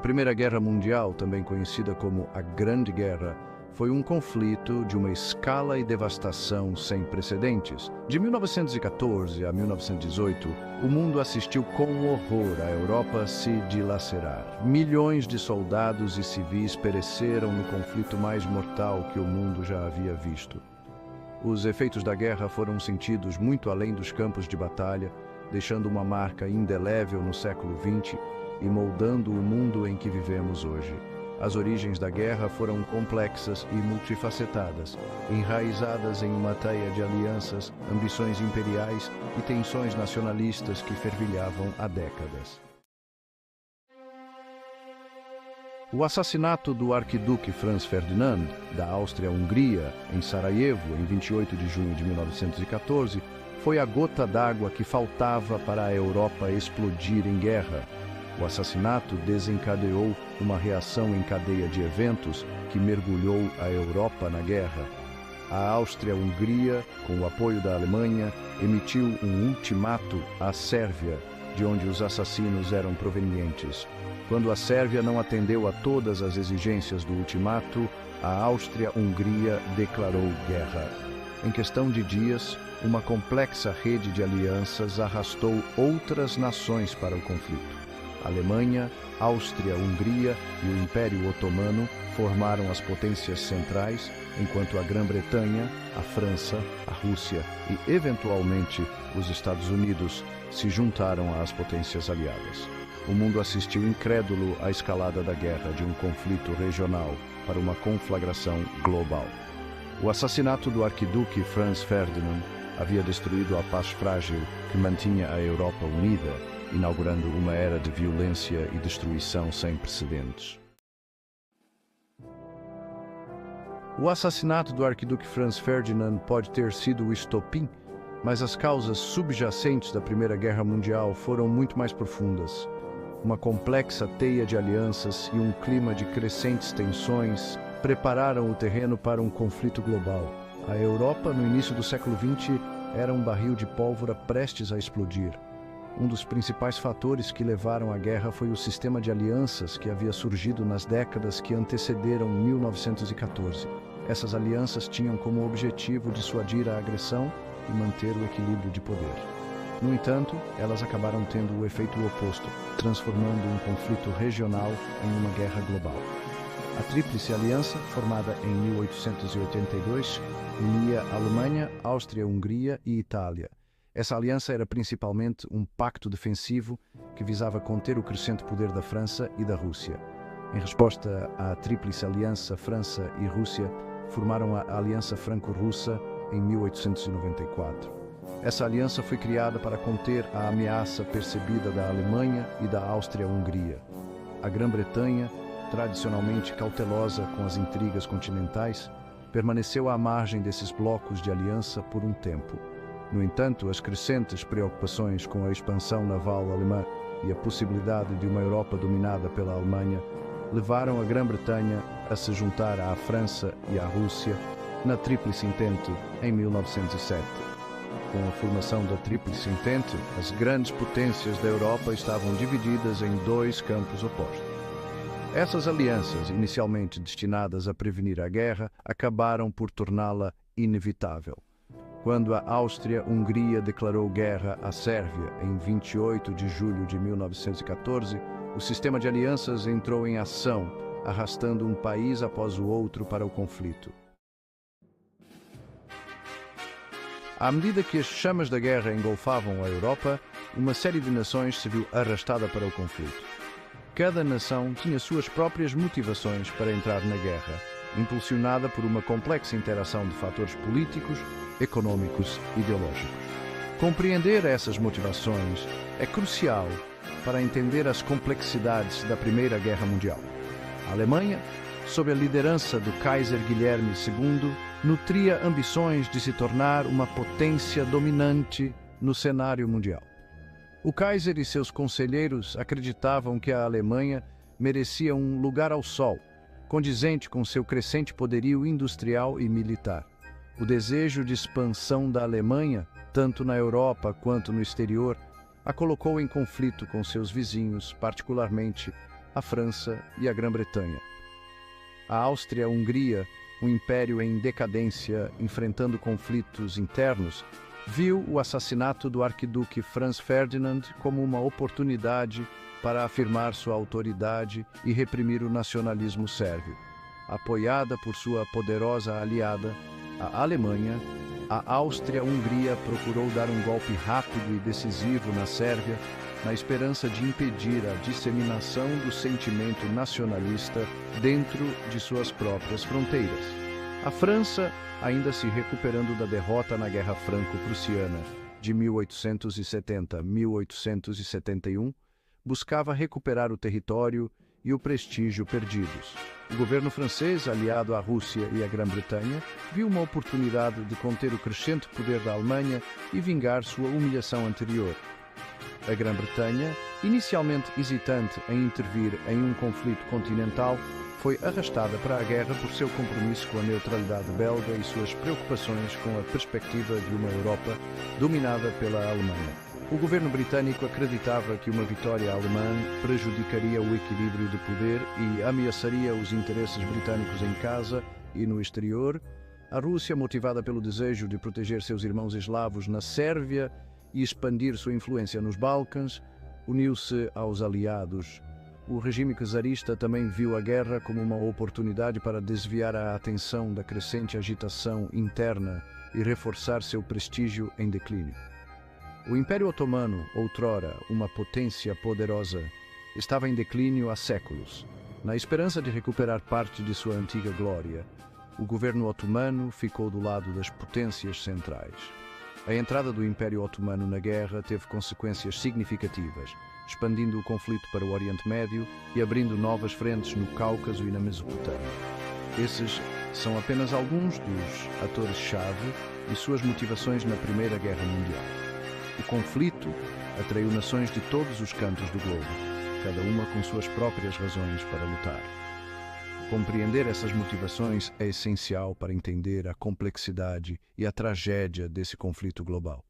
Primeira Guerra Mundial, também conhecida como a Grande Guerra, foi um conflito de uma escala e devastação sem precedentes. De 1914 a 1918, o mundo assistiu com horror a Europa se dilacerar. Milhões de soldados e civis pereceram no conflito mais mortal que o mundo já havia visto. Os efeitos da guerra foram sentidos muito além dos campos de batalha, deixando uma marca indelével no século XX e moldando o mundo em que vivemos hoje. As origens da guerra foram complexas e multifacetadas, enraizadas em uma teia de alianças, ambições imperiais e tensões nacionalistas que fervilhavam há décadas. O assassinato do arquiduque Franz Ferdinand, da Áustria-Hungria, em Sarajevo, em 28 de junho de 1914, foi a gota d'água que faltava para a Europa explodir em guerra. O assassinato desencadeou uma reação em cadeia de eventos que mergulhou a Europa na guerra. A Áustria-Hungria, com o apoio da Alemanha, emitiu um ultimato à Sérvia, de onde os assassinos eram provenientes. Quando a Sérvia não atendeu a todas as exigências do ultimato, a Áustria-Hungria declarou guerra. Em questão de dias, uma complexa rede de alianças arrastou outras nações para o conflito. A Alemanha, Áustria-Hungria e o Império Otomano formaram as potências centrais, enquanto a Grã-Bretanha, a França, a Rússia e, eventualmente, os Estados Unidos se juntaram às potências aliadas. O mundo assistiu incrédulo à escalada da guerra de um conflito regional para uma conflagração global. O assassinato do arquiduque Franz Ferdinand havia destruído a paz frágil que mantinha a Europa unida, inaugurando uma era de violência e destruição sem precedentes. O assassinato do arquiduque Franz Ferdinand pode ter sido o estopim, mas as causas subjacentes da Primeira Guerra Mundial foram muito mais profundas. Uma complexa teia de alianças e um clima de crescentes tensões prepararam o terreno para um conflito global. A Europa, no início do século XX, era um barril de pólvora prestes a explodir. Um dos principais fatores que levaram à guerra foi o sistema de alianças que havia surgido nas décadas que antecederam 1914. Essas alianças tinham como objetivo dissuadir a agressão e manter o equilíbrio de poder. No entanto, elas acabaram tendo o efeito oposto, transformando um conflito regional em uma guerra global. A Tríplice Aliança, formada em 1882, unia Alemanha, Áustria-Hungria e Itália. Essa aliança era principalmente um pacto defensivo que visava conter o crescente poder da França e da Rússia. Em resposta à Tríplice Aliança, França e Rússia formaram a Aliança Franco-Russa em 1894. Essa aliança foi criada para conter a ameaça percebida da Alemanha e da Áustria-Hungria. A Grã-Bretanha, tradicionalmente cautelosa com as intrigas continentais, permaneceu à margem desses blocos de aliança por um tempo. No entanto, as crescentes preocupações com a expansão naval alemã e a possibilidade de uma Europa dominada pela Alemanha levaram a Grã-Bretanha a se juntar à França e à Rússia na Tríplice Entente em 1907. Com a formação da Tríplice Entente, as grandes potências da Europa estavam divididas em dois campos opostos. Essas alianças, inicialmente destinadas a prevenir a guerra, acabaram por torná-la inevitável. Quando a Áustria-Hungria declarou guerra à Sérvia em 28 de julho de 1914, o sistema de alianças entrou em ação, arrastando um país após o outro para o conflito. À medida que as chamas da guerra engolfavam a Europa, uma série de nações se viu arrastada para o conflito. Cada nação tinha suas próprias motivações para entrar na guerra, impulsionada por uma complexa interação de fatores políticos, econômicos e ideológicos. Compreender essas motivações é crucial para entender as complexidades da Primeira Guerra Mundial. A Alemanha, sob a liderança do Kaiser Guilherme II, nutria ambições de se tornar uma potência dominante no cenário mundial. O Kaiser e seus conselheiros acreditavam que a Alemanha merecia um lugar ao sol, condizente com seu crescente poderio industrial e militar. O desejo de expansão da Alemanha, tanto na Europa quanto no exterior, a colocou em conflito com seus vizinhos, particularmente a França e a Grã-Bretanha. A Áustria-Hungria, um império em decadência, enfrentando conflitos internos, viu o assassinato do arquiduque Franz Ferdinand como uma oportunidade para afirmar sua autoridade e reprimir o nacionalismo sérvio. Apoiada por sua poderosa aliada, a Alemanha, a Áustria-Hungria procurou dar um golpe rápido e decisivo na Sérvia, na esperança de impedir a disseminação do sentimento nacionalista dentro de suas próprias fronteiras. A França, ainda se recuperando da derrota na Guerra Franco-Prussiana de 1870-1871, buscava recuperar o território e o prestígio perdidos. O governo francês, aliado à Rússia e à Grã-Bretanha, viu uma oportunidade de conter o crescente poder da Alemanha e vingar sua humilhação anterior. A Grã-Bretanha, inicialmente hesitante em intervir em um conflito continental, foi arrastada para a guerra por seu compromisso com a neutralidade belga e suas preocupações com a perspectiva de uma Europa dominada pela Alemanha. O governo britânico acreditava que uma vitória alemã prejudicaria o equilíbrio de poder e ameaçaria os interesses britânicos em casa e no exterior. A Rússia, motivada pelo desejo de proteger seus irmãos eslavos na Sérvia e expandir sua influência nos Balcãs, uniu-se aos aliados. O regime czarista também viu a guerra como uma oportunidade para desviar a atenção da crescente agitação interna e reforçar seu prestígio em declínio. O Império Otomano, outrora uma potência poderosa, estava em declínio há séculos. Na esperança de recuperar parte de sua antiga glória, o governo otomano ficou do lado das potências centrais. A entrada do Império Otomano na guerra teve consequências significativas, expandindo o conflito para o Oriente Médio e abrindo novas frentes no Cáucaso e na Mesopotâmia. Esses são apenas alguns dos atores-chave e suas motivações na Primeira Guerra Mundial. O conflito atraiu nações de todos os cantos do globo, cada uma com suas próprias razões para lutar. Compreender essas motivações é essencial para entender a complexidade e a tragédia desse conflito global.